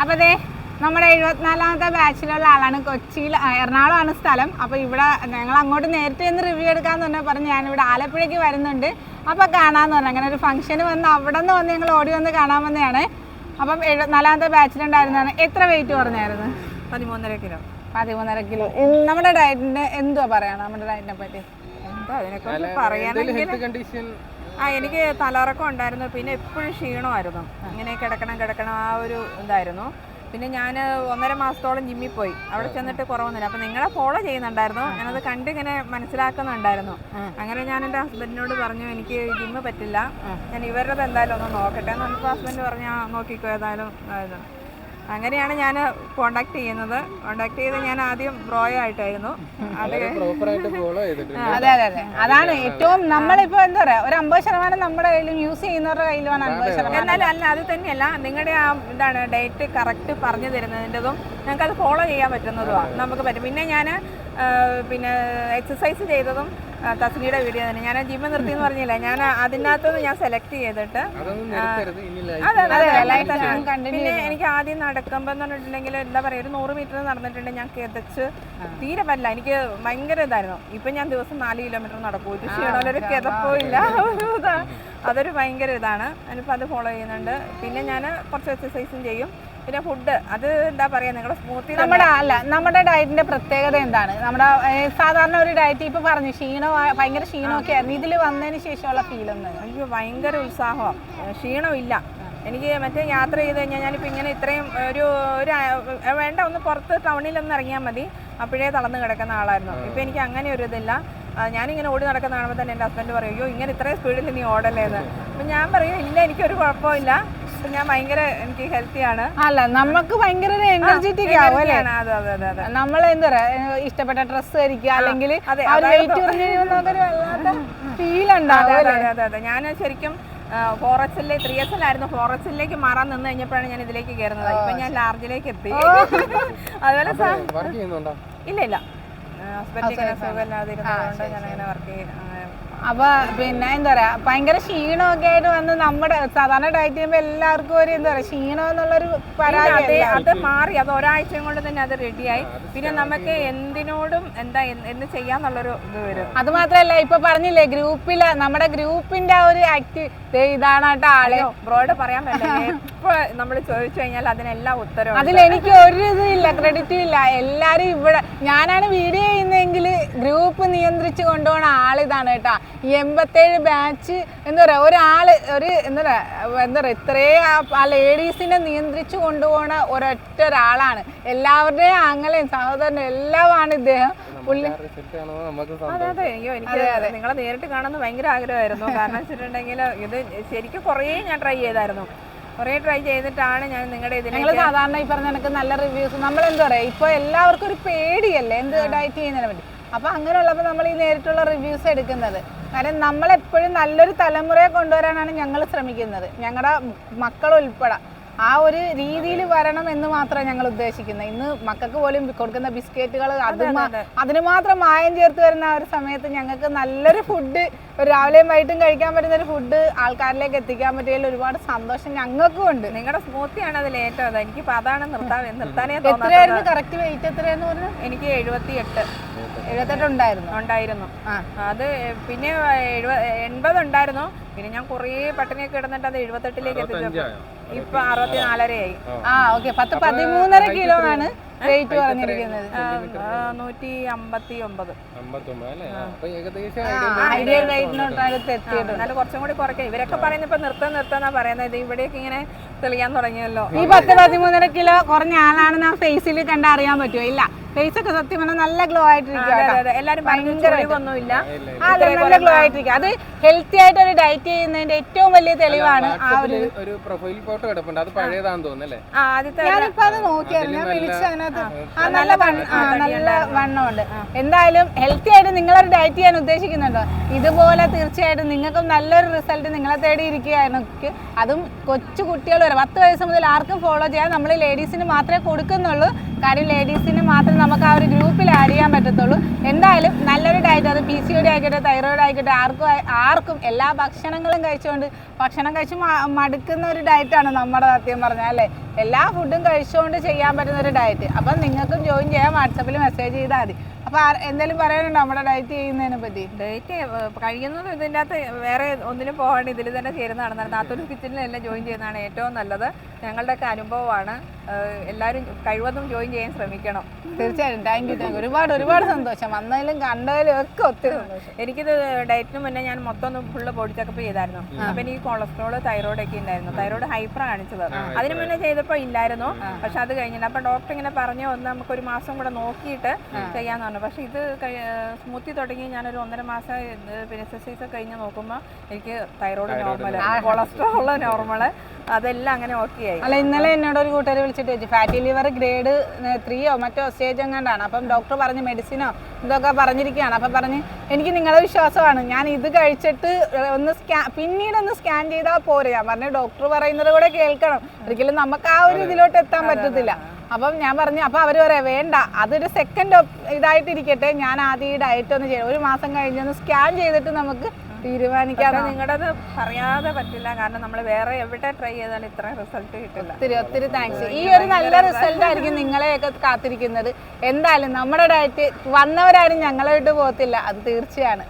അപ്പോൾ ദേ നമ്മുടെ 74ാമത്തെ ബാച്ചിലുള്ള ആളാണ്. കൊച്ചിയിൽ എറണാകുളമാണ് സ്ഥലം. അപ്പോൾ ഇവിടെ ഞങ്ങൾ അങ്ങോട്ട് നേരിട്ട് എന്ന് റിവ്യൂ എടുക്കാമെന്ന് പറഞ്ഞ് ഞാനിവിടെ ആലപ്പുഴയ്ക്ക് വരുന്നുണ്ട്. അപ്പോൾ കാണാമെന്ന് പറഞ്ഞു. അങ്ങനെ ഒരു ഫംഗ്ഷന് വന്ന് അവിടെ നിന്ന് വന്ന് ഞങ്ങൾ ഓടി വന്ന് കാണാൻ വന്നതാണ്. അപ്പം 74ാമത്തെ ബാച്ചിലുണ്ടായിരുന്നതാണ്. എത്ര വെയിറ്റ് പറഞ്ഞായിരുന്നു? 13.5 കിലോ. 13.5 കിലോ. നമ്മുടെ ഡയറ്റിൻ്റെ എന്തുവാ പറയണം നമ്മുടെ ഡയറ്റിനെ പറ്റി? എന്താ അതിനെക്കുറിച്ച് പറയാനെങ്കിൽ എനിക്ക് തലറക്കം ഉണ്ടായിരുന്നു. പിന്നെ എപ്പോഴും ക്ഷീണമായിരുന്നു. ഇങ്ങനെ കിടക്കണം ആ ഒരു ഇതായിരുന്നു. പിന്നെ ഞാൻ 1.5 മാസത്തോളം ജിമ്മിൽ പോയി. അവിടെ ചെന്നിട്ട് കുറവൊന്നുമില്ല. അപ്പം നിങ്ങളെ ഫോളോ ചെയ്യുന്നുണ്ടായിരുന്നു. ഞാനത് കണ്ടിങ്ങനെ മനസ്സിലാക്കുന്നുണ്ടായിരുന്നു. അങ്ങനെ ഞാൻ എൻ്റെ ഹസ്ബൻഡിനോട് പറഞ്ഞു എനിക്ക് ജിമ്മ് പറ്റില്ല, ഞാൻ ഇവരുടെ എന്തായാലും ഒന്ന് നോക്കട്ടെ എന്ന് പറഞ്ഞപ്പോൾ ഹസ്ബൻഡ് പറഞ്ഞു നോക്കിക്കോ ഏതായാലും. അങ്ങനെയാണ് ഞാൻ കോണ്ടാക്ട് ചെയ്യുന്നത്. കോണ്ടാക്ട് ചെയ്ത് ഞാൻ ആദ്യം ബ്രോയോ ആയിട്ടായിരുന്നു. അതെ അതെ അതെ, അതാണ് ഏറ്റവും നമ്മളിപ്പോൾ എന്താ പറയുക, ഒരു 50% നമ്മുടെ കയ്യിലും യൂസ് ചെയ്യുന്നവരുടെ കയ്യിലുമാണ് 50%. എന്നാലും അല്ല, അത് തന്നെയല്ല, നിങ്ങളുടെ ആ എന്താണ് ഡയറ്റ് കറക്റ്റ് പറഞ്ഞു തരുന്നതിൻ്റെതും ഞങ്ങൾക്കത് ഫോളോ ചെയ്യാൻ പറ്റുന്നതുമാണ് നമുക്ക് പറ്റും. പിന്നെ ഞാൻ പിന്നെ എക്സസൈസ് ചെയ്തതും തസ്നിയുടെ വീഡിയോ തന്നെ. ഞാൻ ജിമ്മ് നിർത്തി എന്ന് പറഞ്ഞില്ല, ഞാൻ അതിനകത്തുനിന്ന് ഞാൻ സെലക്ട് ചെയ്തിട്ട് പിന്നെ എനിക്ക് ആദ്യം നടക്കുമ്പോൾ എന്ന് പറഞ്ഞിട്ടുണ്ടെങ്കിൽ എന്താ പറയുക, ഒരു 100 മീറ്റർ നടന്നിട്ടുണ്ടെങ്കിൽ ഞാൻ കിതച്ച് തീരെ പറ്റില്ല, എനിക്ക് ഭയങ്കര ഇതായിരുന്നു. ഇപ്പം ഞാൻ ദിവസം 4 കിലോമീറ്റർ നടക്കും, ഒരു ക്ഷീണമൊരു കിതപ്പോ ഇല്ല. അതൊരു ഭയങ്കര ഇതാണ്. ഞാനിപ്പോൾ അത് ഫോളോ ചെയ്യുന്നുണ്ട്. പിന്നെ ഞാൻ കുറച്ച് എക്സസൈസും ചെയ്യും. പിന്നെ ഫുഡ് അത് എന്താ പറയുക, നിങ്ങളുടെ സ്മൂത്തി നമ്മുടെ ഡയറ്റിന്റെ പ്രത്യേകത എന്താണ്? നമ്മുടെ സാധാരണ ഒരു ഡയറ്റ് ഇപ്പൊ പറഞ്ഞു ഭയങ്കര ക്ഷീണമൊക്കെ ആയിരുന്നു. ഇതിൽ വന്നതിന് ശേഷമുള്ള ഫീൽ ഒന്ന്? അയ്യോ ഭയങ്കര ഉത്സാഹം, ക്ഷീണമില്ല. എനിക്ക് മറ്റേ യാത്ര ചെയ്ത് കഴിഞ്ഞാൽ ഞാനിപ്പോൾ ഇങ്ങനെ ഇത്രയും ഒരു വേണ്ട ഒന്ന് പുറത്ത് ടൗണിലൊന്ന് ഇറങ്ങിയാൽ മതി, അപ്പോഴേ തളർന്ന് കിടക്കുന്ന ആളായിരുന്നു. ഇപ്പം എനിക്ക് അങ്ങനെ ഒരു ഇതില്ല. ഞാനിങ്ങനെ ഓടി നടക്കുന്ന കാണുമ്പോൾ തന്നെ എൻ്റെ ഹസ്ബൻഡ് പറയും അയ്യോ ഇങ്ങനെ ഇത്രയും സ്പീഡിൽ നീ ഓടല്ലേന്ന്. അപ്പം ഞാൻ പറയും ഇല്ല എനിക്കൊരു കുഴപ്പമില്ല, ഞാൻ ഭയങ്കര എനിക്ക് ഹെൽത്തിയാണ്. അല്ല നമുക്ക് ഭയങ്കര എനർജറ്റിക് ആവും അല്ലേ? നമ്മൾ എന്താ പറയാ, ഇഷ്ടപ്പെട്ട ഡ്രസ്സ് ധരിക്കുക അല്ലെങ്കിൽ ഫീൽ ഉണ്ടാവും. അതെ ഞാൻ ശരിക്കും 4XL 3XL ആയിരുന്നു. 4XLിലേക്ക് മാറാൻ നിന്ന് കഴിഞ്ഞപ്പോഴാണ് ഞാൻ ഇതിലേക്ക് കയറുന്നത്. ഇപ്പൊ ഞാൻ ലാർജിലേക്ക് എത്തി. അതുപോലെ ഇല്ല ഹസ്ബൻഡ് ഇങ്ങനെ സുഖമില്ലാതിരുന്നതുകൊണ്ട് ഞാൻ അങ്ങനെ വർക്ക് ചെയ്യും. അപ്പൊ പിന്നെ എന്താ പറയാ, ഭയങ്കര ക്ഷീണമൊക്കെ ആയിട്ട് വന്ന് നമ്മുടെ സാധാരണ ഡയറ്റ് ചെയ്യുമ്പോൾ എല്ലാവർക്കും ഒരു എന്താ പറയാ ക്ഷീണം എന്നുള്ളൊരു പരാതി. അത് മാറി, അത് ഒരാഴ്ചയും കൊണ്ട് തന്നെ അത് റെഡിയായി. പിന്നെ നമുക്ക് എന്തിനോടും എന്താ എന്ത് ചെയ്യാന്നുള്ളൊരു ഇത് വരും. അത് മാത്രല്ല ഇപ്പൊ പറഞ്ഞില്ലേ ഗ്രൂപ്പില്, നമ്മുടെ ഗ്രൂപ്പിന്റെ ആ ഒരു ആക്റ്റീവ് ഇതാണ് കേട്ടോ ആള്. ബ്രോയോട് പറയാൻ പറ്റില്ല, എപ്പോ നമ്മൾ ചോദിച്ചു കഴിഞ്ഞാൽ അതിനെല്ലാം ഉത്തരവ്. അതിൽ എനിക്ക് ഒരു ഇതും ഇല്ല, ക്രെഡിറ്റും ഇല്ല. എല്ലാരും ഇവിടെ ഞാനാണ് വീഡിയോ ചെയ്യുന്നതെങ്കിൽ ഗ്രൂപ്പ് നിയന്ത്രിച്ച് കൊണ്ടുപോകുന്ന ആളിതാണ് കേട്ടാ. 87 ബാച്ച് എന്താ പറയാ, ഒരാള് ഒരു എന്താ പറയാ ഇത്രയും ആ ലേഡീസിനെ നിയന്ത്രിച്ചു കൊണ്ടുപോകുന്ന ഒരൊറ്റ ഒരാളാണ്. എല്ലാവരുടെയും ആങ്ങളെയും സഹോദരനും എല്ലാമാണ് ഇദ്ദേഹം. അതെ അയ്യോ എനിക്ക് നിങ്ങളെ നേരിട്ട് കാണുന്ന ഭയങ്കര ആഗ്രഹമായിരുന്നു. കാരണം വെച്ചിട്ടുണ്ടെങ്കിൽ ഇത് ശരിക്കും കുറേ ഞാൻ ട്രൈ ചെയ്തായിരുന്നു. കുറേ ട്രൈ ചെയ്തിട്ടാണ് ഞാൻ നിങ്ങളുടെ ഇതിൽ. നിങ്ങൾ സാധാരണ ഈ പറഞ്ഞ എനിക്ക് നല്ല റിവ്യൂസ് നമ്മൾ എന്താ പറയുക, ഇപ്പോൾ എല്ലാവർക്കും ഒരു പേടിയല്ലേ എന്ത് ഡയറ്റ് ചെയ്യുന്നതിനെ പറ്റി. അപ്പോൾ അങ്ങനെയുള്ളപ്പോൾ നമ്മൾ ഈ നേരിട്ടുള്ള റിവ്യൂസ് എടുക്കുന്നത്. കാരണം നമ്മളെപ്പോഴും നല്ലൊരു തലമുറയെ കൊണ്ടുവരാനാണ് ഞങ്ങൾ ശ്രമിക്കുന്നത്, ഞങ്ങളുടെ മക്കളുൾപ്പെടെ ആ ഒരു രീതിയിൽ വരണം എന്ന് മാത്രമേ ഞങ്ങൾ ഉദ്ദേശിക്കുന്നത്. ഇന്ന് മക്കൾക്ക് പോലും കൊടുക്കുന്ന ബിസ്ക്കറ്റുകൾ അതിന് മാത്രം മായം ചേർത്ത് വരുന്ന ആ ഒരു സമയത്ത് ഞങ്ങൾക്ക് നല്ലൊരു ഫുഡ്, ഒരു രാവിലെയും വൈകിട്ടും കഴിക്കാൻ പറ്റുന്ന ഒരു ഫുഡ് ആൾക്കാരിലേക്ക് എത്തിക്കാൻ പറ്റിയതിൽ ഒരുപാട് സന്തോഷം ഞങ്ങൾക്കും ഉണ്ട്. നിങ്ങളുടെ സ്മൂത്തിയാണ് അതിൽ ഏറ്റവും. എനിക്കിപ്പോൾ അതാണ് നിർത്താനേ. എത്രയായിരുന്നു കറക്റ്റ് വെയിറ്റ് എത്രയാന്ന് പറഞ്ഞു? എനിക്ക് 78 ഉണ്ടായിരുന്നു. അത് പിന്നെ 80 ഉണ്ടായിരുന്നു. പിന്നെ ഞാൻ കുറേ പട്ടിണിയൊക്കെ ഇടുന്നിട്ട് അത് 78ലേക്ക് എത്തിച്ചു. ഇപ്പൊ 64 ഓക്കെ. 13.5 കിലോ ആണ് വെയിറ്റ് പറഞ്ഞിരിക്കുന്നത്. 159. ഐഡിയൽ വെയിറ്റിനോട്ടടുത്ത് എത്തിയിട്ടുണ്ട്. എന്നാലും കുറച്ചും കൂടി കുറയ്ക്കാം. ഇവരൊക്കെ പറയുന്നത് ഇപ്പൊ നിർത്താന്നാ പറയുന്നത്. ഇവിടെയൊക്കെ ഇങ്ങനെ തെളിയാൻ തുടങ്ങിയല്ലോ. ഈ 13.5 കിലോ കുറഞ്ഞ ആളാണെന്ന് ആ ഫേസിൽ കണ്ടറിയാൻ പറ്റുമോ? ഇല്ല, ഫേസ് ഒക്കെ സത്യം പറഞ്ഞാൽ നല്ല ഗ്ലോ ആയിട്ടിരിക്കും. എല്ലാരും ഭയങ്കര ഒന്നുമില്ല, നല്ല ഗ്ലോ ആയിട്ടിരിക്കും. അത് ഹെൽത്തി ആയിട്ട് ഒരു ഡയറ്റ് ചെയ്യുന്നതിന്റെ ഏറ്റവും വലിയ തെളിവാണ്. ആ ഒരു പ്രൊഫൈൽ ഫോട്ടോ കിടപ്പുണ്ട്, അത് പഴയതാണെന്ന് തോന്നുന്നല്ലേ? ഞാനിപ്പോ അത് നോക്കിയായിരുന്നു, ഞാൻ വിളിച്ച് അതിനകത്ത് നല്ല വണ്ണമുണ്ട്. എന്തായാലും ഹെൽത്തി ആയിട്ട് നിങ്ങളൊരു ഡയറ്റ് ചെയ്യാൻ ഉദ്ദേശിക്കുന്നുണ്ടോ? ഇതുപോലെ തീർച്ചയായിട്ടും നിങ്ങൾക്കും നല്ലൊരു റിസൾട്ട് നിങ്ങളെ തേടി ഇരിക്കുകയാണ്. അതും കൊച്ചു കുട്ടികൾ വരെ 10 വയസ്സ് മുതൽ ആർക്കും ഫോളോ ചെയ്യാൻ നമ്മൾ ലേഡീസിന് മാത്രമേ കൊടുക്കുന്നുള്ളൂ. കാര്യം ലേഡീസിന് മാത്രം നമുക്ക് ആ ഒരു ഗ്രൂപ്പിൽ ആഡ് ചെയ്യാൻ പറ്റത്തുള്ളൂ. എന്തായാലും നല്ലൊരു ഡയറ്റ്, അത് PCOD ആയിക്കോട്ടെ തൈറോയിഡ് ആയിക്കോട്ടെ, ആർക്കും എല്ലാ ഭക്ഷണങ്ങളും കഴിച്ചുകൊണ്ട് ഭക്ഷണം കഴിച്ച് മടുക്കുന്ന ഒരു ഡയറ്റാണ് നമ്മുടെ സത്യം പറഞ്ഞാൽ അല്ലേ. എല്ലാ ഫുഡും കഴിച്ചുകൊണ്ട് ചെയ്യാൻ പറ്റുന്ന ഒരു ഡയറ്റ്. അപ്പം നിങ്ങൾക്കും ജോയിൻ ചെയ്യാൻ വാട്സപ്പിൽ മെസ്സേജ് ചെയ്താൽ മതി. അപ്പോൾ എന്തെങ്കിലും പറയാനുണ്ടോ നമ്മുടെ ഡയറ്റ് ചെയ്യുന്നതിനെ പറ്റി? ഡേറ്റ് കഴിയുന്നത് ഇതിൻ്റെ അകത്ത് വേറെ ഒന്നിനും പോകാണ്ട് ഇതിൽ തന്നെ ചേരുന്നതാണ്. നാത്തൂർ കിച്ചണിലെല്ലാം ജോയിൻ ചെയ്യുന്നതാണ് ഏറ്റവും നല്ലത്. ഞങ്ങളുടെയൊക്കെ അനുഭവമാണ്. എല്ലാവരും കഴിവതും ജോയിൻ ചെയ്യാൻ ശ്രമിക്കണം. തീർച്ചയായും. Thank you. ഒരുപാട് സന്തോഷം. വന്നതിലും കണ്ടതിലും ഒക്കെ ഒത്തിരി സന്തോഷം. എനിക്കിത് ഡയറ്റിന് മുന്നേ ഞാൻ മൊത്തം ഒന്ന് ഫുള്ള് ബോഡി ചെക്കപ്പ് ചെയ്തായിരുന്നു. അപ്പം എനിക്ക് കൊളസ്ട്രോള് തൈറോയിഡ് ഒക്കെ ഉണ്ടായിരുന്നു. തൈറോയിഡ് ഹൈപ്പർ കാണിച്ചത്. അതിന് മുന്നേ ചെയ്തപ്പോൾ ഇല്ലായിരുന്നു. പക്ഷെ അത് കഴിഞ്ഞില്ല. അപ്പം ഡോക്ടർ ഇങ്ങനെ പറഞ്ഞു ഒന്ന് നമുക്കൊരു മാസം കൂടെ നോക്കിയിട്ട് ചെയ്യാന്ന് പറഞ്ഞു. പക്ഷെ ഇത് സ്മൂത്തി തുടങ്ങി ഞാനൊരു 1.5 മാസം പിന്നെ എക്സസൈസ് കഴിഞ്ഞ് നോക്കുമ്പോൾ എനിക്ക് തൈറോയിഡ് നോർമൽ, കൊളസ്ട്രോൾ നോർമൽ, അതെല്ലാം അങ്ങനെ ഓക്കെ ആയി. അല്ല, ഇന്നലെ എന്നോട് ഒരു കൂട്ടുകാർ വിളിച്ചിട്ട് വെച്ചു ഫാറ്റി ലിവർ ഗ്രേഡ് 3 മറ്റോ സ്റ്റേജ് എങ്ങാണ്ടാണ്. അപ്പം ഡോക്ടർ പറഞ്ഞ് മെഡിസിനോ ഇതൊക്കെ പറഞ്ഞിരിക്കുകയാണ്. അപ്പം പറഞ്ഞ് എനിക്ക് നിങ്ങളുടെ വിശ്വാസമാണ്, ഞാൻ ഇത് കഴിച്ചിട്ട് പിന്നീടൊന്ന് സ്കാൻ ചെയ്താൽ പോരെ. ഞാൻ പറഞ്ഞു ഡോക്ടർ പറയുന്നത് കൂടെ കേൾക്കണം, ഒരിക്കലും നമുക്ക് ആ ഒരു ഇതിലോട്ട് എത്താൻ പറ്റത്തില്ല. അപ്പം ഞാൻ പറഞ്ഞു, അപ്പം അവർ പറയാം വേണ്ട, അതൊരു സെക്കൻഡ് ഇതായിട്ടിരിക്കട്ടെ, ഞാൻ ആദ്യം ഈ ഡയറ്റ് ഒന്ന് ചെയ്യാം, 1 മാസം കഴിഞ്ഞൊന്ന് സ്കാൻ ചെയ്തിട്ട് നമുക്ക് തീരുമാനിക്കാം. നിങ്ങളുടേത് പറയാതെ പറ്റില്ല, കാരണം നമ്മൾ വേറെ എവിടെ ട്രൈ ചെയ്താലും ഇത്ര റിസൾട്ട് കിട്ടില്ല. ഒത്തിരി താങ്ക്സ്. ഈ ഒരു നല്ല റിസൾട്ട് ആയിരിക്കും നിങ്ങളെയൊക്കെ കാത്തിരിക്കുന്നത്. എന്തായാലും നമ്മുടെ ഡയറ്റ് വന്നവരാരും ഞങ്ങളായിട്ട് പോകത്തില്ല, അത് തീർച്ചയാണ്.